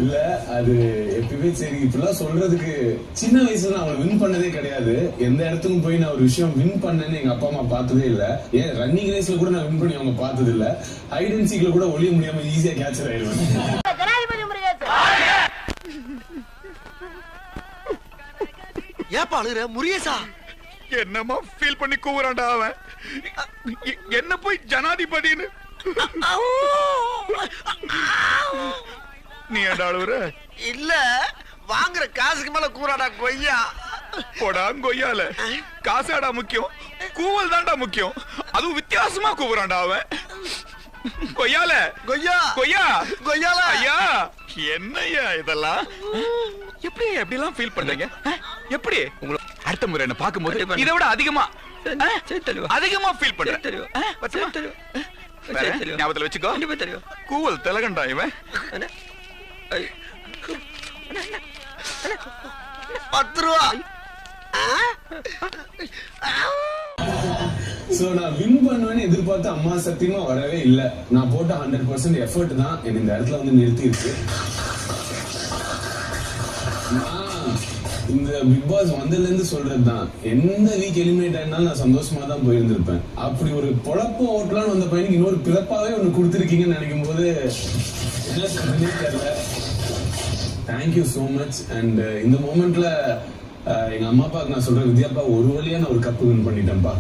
இல்ல அது எப்பயுமே சரி இப்பெல்லாம் சொல்றதுக்கு சின்ன வயசுல நான் அவளை வின் பண்ணதே கிடையாது. எந்த இடத்துக்கும் போய் நான் ஒரு விஷயம் வின் பண்ணேன்னு எங்க அப்பா அம்மா பார்த்ததே இல்ல. ஏன் ரன்னிங் ரேஸ்ல கூட நான் வின் பண்ணி அவங்க பார்த்தது இல்ல. ஹைட் அண்ட் சீக்ல கூட ஒளிய முடியாம ஈஸியா கேட்சர் ஆயிடுவேன். ஏப்பா அழுகுற முருகேசா? என்னமா ஃபீல் பண்ணி கூவுறான்டா அவன். என்ன போய் ஜனாதிபதின்னு நீ ஏன்டா அழுகுற? இல்ல வாங்குற காசுக்கு மேல கூறாடா கொய்யா. போடா கொய்யால காசாடா முக்கியம், கூவல் தான்டா முக்கியம். அதுவும் வித்தியாசமா கூவுறான்டா அவன். கொய்யால கொய்யா கொய்யா கொய்யால ஐயா என்னய்யா இதெல்லாம்? எப்படி எப்படிலாம் ஃபீல் பண்றீங்க? எப்படி உங்களை அடுத்த முறை என்ன பாக்கும்போது இதை விட அதிகமா ஃபீல் பண்றேன். ஞாபகத்துல வச்சுக்கோ. கூவல் திலகண்டா இவன். 10 ரூபா. சோ நான் வின் பண்ணுவேன்னு எதிர்பார்த்து அம்மா சத்தியமா வரவே இல்ல. நான் போட்ட 100% எஃபர்ட் தான் என்ன இந்த இடத்துல வந்து நிறுத்திருக்கு. இந்த பிக் பாஸ் வந்ததுல இருந்து சொல்றதுதான், எந்த வீக் எலிமினேட் ஆயிருந்தாலும் நான் சந்தோஷமா தான் போயிருந்திருப்பேன். அப்படி ஒரு பொழப்ப ஓட்டலான்னு வந்த பையனுக்கு இன்னொரு பிறப்பாவே ஒண்ணு கொடுத்துருக்கீங்கன்னு நினைக்கும் போது என்ன சொல்றதுன்னே தெரியல. Thank you so much. அண்ட் இந்த மோமெண்ட்ல எங்க அம்மா அப்பாவுக்கு நான் சொல்றேன், வித்யாப்பா ஒரு வழியா நான் ஒரு கப்பு வின் பண்ணிட்டேன்ப்பா.